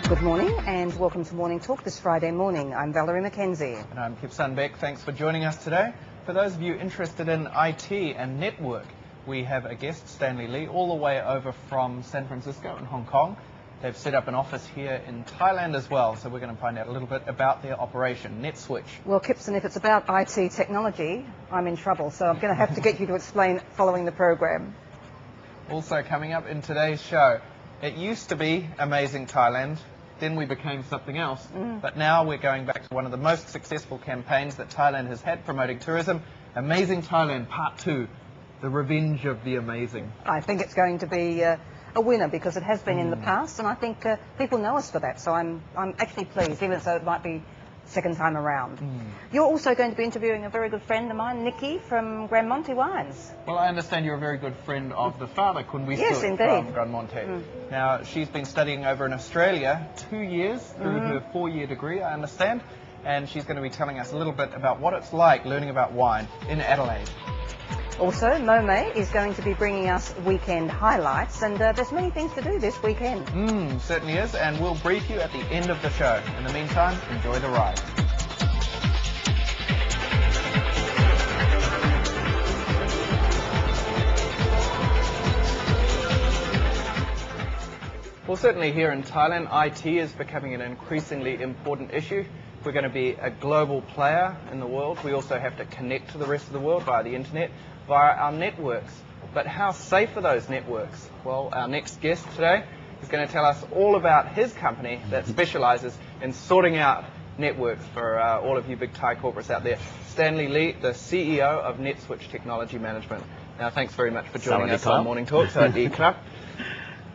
Good morning and welcome to Morning Talk this Friday morning. I'm Valerie McKenzie. And I'm Kip Sunbeck. Thanks for joining us today. For those of you interested in IT and network, we have a guest, Stanley Lee, all the way over from San Francisco and Hong Kong. They've set up an office here in Thailand as well, so we're going to find out a little bit about their operation, Netswitch. Well, Kipson, if it's about IT technology, I'm in trouble, so I'm going to have to get you to explain following the program. Also coming up in today's show, it used to be Amazing Thailand, then we became something else, but now we're going back to one of the most successful campaigns that Thailand has had promoting tourism, Amazing Thailand Part 2, The Revenge of the Amazing. I think it's going to be a winner because it has been in the past, and I think people know us for that, so I'm actually pleased, even though it might be second time around. You're also going to be interviewing a very good friend of mine, Nikki, from Grand Monte Wines. Well, I understand you're a very good friend of the father, Kun Wisut, Yes, indeed. from Grand Monte. Now, she's been studying over in Australia 2 years through her 4-year degree, I understand, and she's going to be telling us a little bit about what it's like learning about wine in Adelaide. Also, Momay is going to be bringing us weekend highlights, and there's many things to do this weekend. Certainly is, and we'll brief you at the end of the show. In the meantime, enjoy the ride. Well, certainly here in Thailand, IT is becoming an increasingly important issue. We're going to be a global player in the world. We also have to connect to the rest of the world via the internet, via our networks. But how safe are those networks? Well, our next guest today is going to tell us all about his company that specializes in sorting out networks for all of you big Thai corporates out there. Stanley Lee, the CEO of Netswitch Technology Management. Now, thanks very much for joining us on Morning Talk.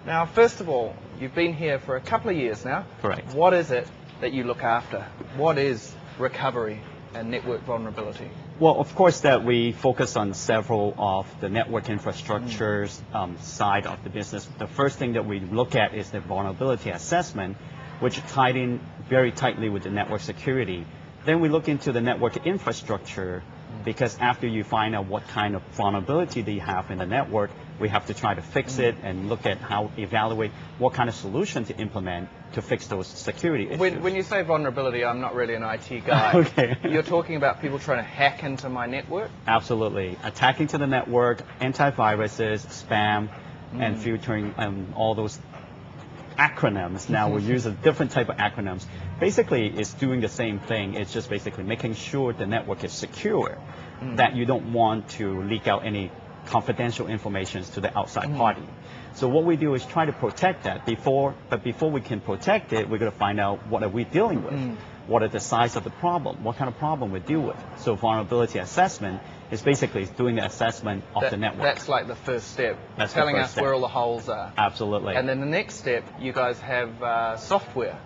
Now, first of all, you've been here for a couple of years now. Correct. What is it that you look after? What is recovery and network vulnerability? Well, of course, that we focus on several of the network infrastructures side of the business. The first thing that we look at is the vulnerability assessment, which tied in very tightly with the network security. Then we look into the network infrastructure, because after you find out what kind of vulnerability they have in the network, we have to try to fix it and look at how, evaluate what kind of solution to implement to fix those security issues. When you say vulnerability, I'm not really an IT guy. Okay. You're talking about people trying to hack into my network? Absolutely. Attacking to the network, antiviruses, spam, and filtering, all those acronyms. Now we use a different type of acronyms. Basically, it's doing the same thing. It's just basically making sure the network is secure, that you don't want to leak out any confidential information to the outside party. So what we do is try to protect that but before we can protect it, we're going to find out what are we dealing with, what are the size of the problem, what kind of problem we deal with. So vulnerability assessment is basically doing the assessment of the network. That's like the first step, That's telling the us first step. where all the holes are. Absolutely. And then the next step, you guys have software.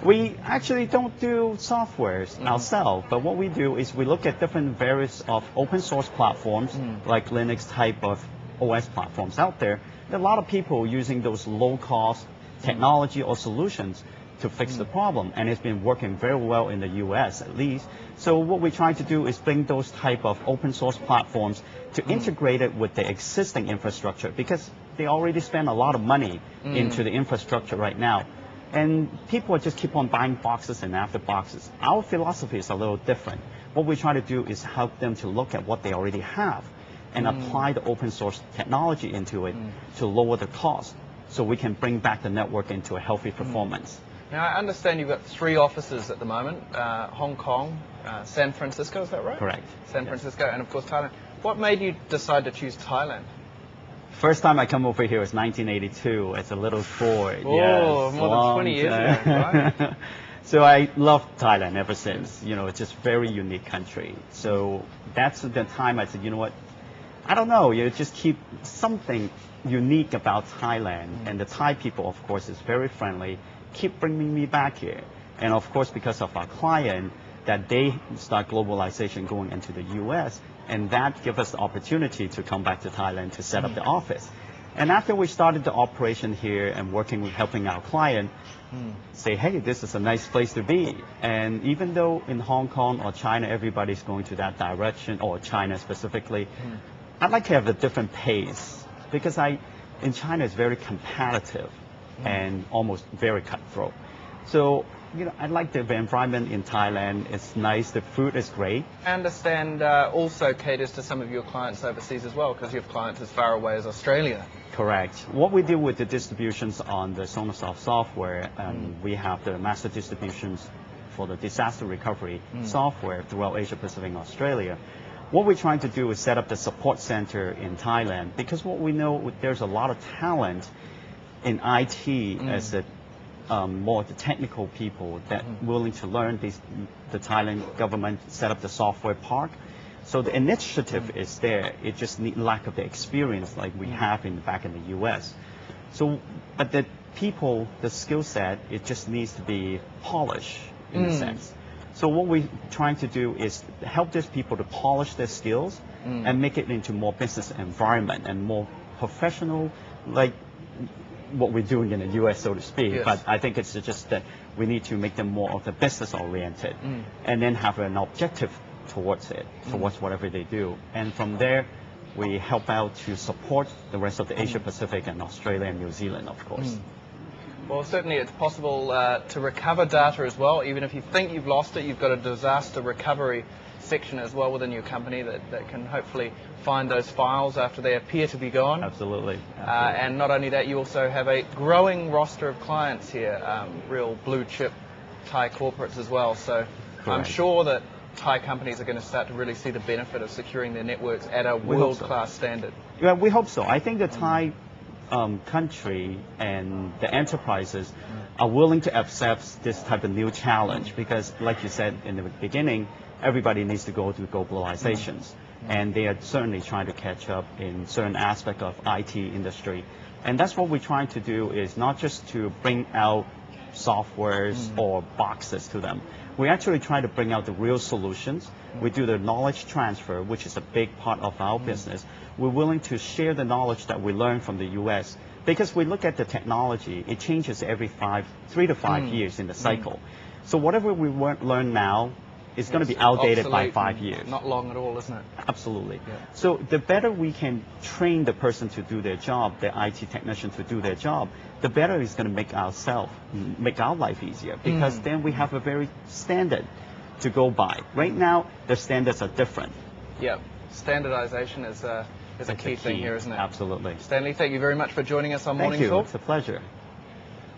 We actually don't do softwares ourselves, but what we do is we look at different various of open source platforms, like Linux type of OS platforms out there. There are a lot of people using those low cost technology or solutions to fix the problem, and it's been working very well in the US at least. So what we try to do is bring those type of open source platforms to integrate it with the existing infrastructure, because they already spend a lot of money into the infrastructure right now. And people just keep on buying boxes and after boxes. Our philosophy is a little different. What we try to do is help them to look at what they already have and apply the open source technology into it to lower the cost, so we can bring back the network into a healthy performance. Now, I understand you've got 3 offices at the moment, Hong Kong, San Francisco, is that right? Correct. San Francisco, and of course Thailand. What made you decide to choose Thailand? First time I come over here was 1982 as a little boy. Oh, yes, more than 20 years ago, right? So I love Thailand ever since. You know, it's just very unique country. So that's the time I said, you know what, I don't know, you just keep something unique about Thailand. And the Thai people, of course, is very friendly, keep bringing me back here. And of course, because of our client, that they start globalization going into the US, and that gives us the opportunity to come back to Thailand to set up the office. And after we started the operation here and working with helping our client, say, hey, this is a nice place to be. And even though in Hong Kong or China, everybody's going to that direction, or China specifically, I'd like to have a different pace, because in China it's very competitive and almost very cutthroat. So, you know, I like the environment in Thailand. It's nice. The food is great. I understand also caters to some of your clients overseas as well, because you have clients as far away as Australia. Correct. What we do with the distributions on the Sonosoft software, we have the master distributions for the disaster recovery software throughout Asia Pacific and Australia. What we're trying to do is set up the support center in Thailand, because what we know, there's a lot of talent in IT as the more the technical people that willing to learn the Thailand government set up the software park. So the initiative is there. It just need lack of the experience like we have back in the U.S. So, but the people, the skill set, it just needs to be polished in a sense. So what we're trying to do is help these people to polish their skills and make it into more business environment and more professional, like what we're doing in the U.S., so to speak. Yes. But I think it's just that we need to make them more of the business oriented and then have an objective towards it, towards whatever they do. And from there, we help out to support the rest of the Asia Pacific and Australia and New Zealand, of course. Well, certainly it's possible to recover data as well. Even if you think you've lost it, you've got a disaster recovery section as well within your company that can hopefully find those files after they appear to be gone. Absolutely. And not only that, you also have a growing roster of clients here, real blue chip Thai corporates as well. So I'm Correct. sure that Thai companies are going to start to really see the benefit of securing their networks at a world-class standard. Yeah, we hope so. I think the Thai country and the enterprises are willing to accept this type of new challenge because, like you said in the beginning, everybody needs to go through globalizations. And they are certainly trying to catch up in certain aspect of IT industry. And that's what we're trying to do is not just to bring out softwares or boxes to them. We actually try to bring out the real solutions. We do the knowledge transfer, which is a big part of our business. We're willing to share the knowledge that we learn from the US because we look at the technology, it changes every 3 to 5 years in the cycle. So whatever we learn now is going to be outdated by 5 years. Not long at all, isn't it? Absolutely. Yeah. So the better we can train the person to do their job, the IT technician to do their job, the better it's going to make make our life easier because then we have a very standard to go by. Right now, the standards are different. Yeah, standardization is a key thing here, isn't it? Absolutely. Stanley, thank you very much for joining us on Thank Morning you. Talk. It's a pleasure.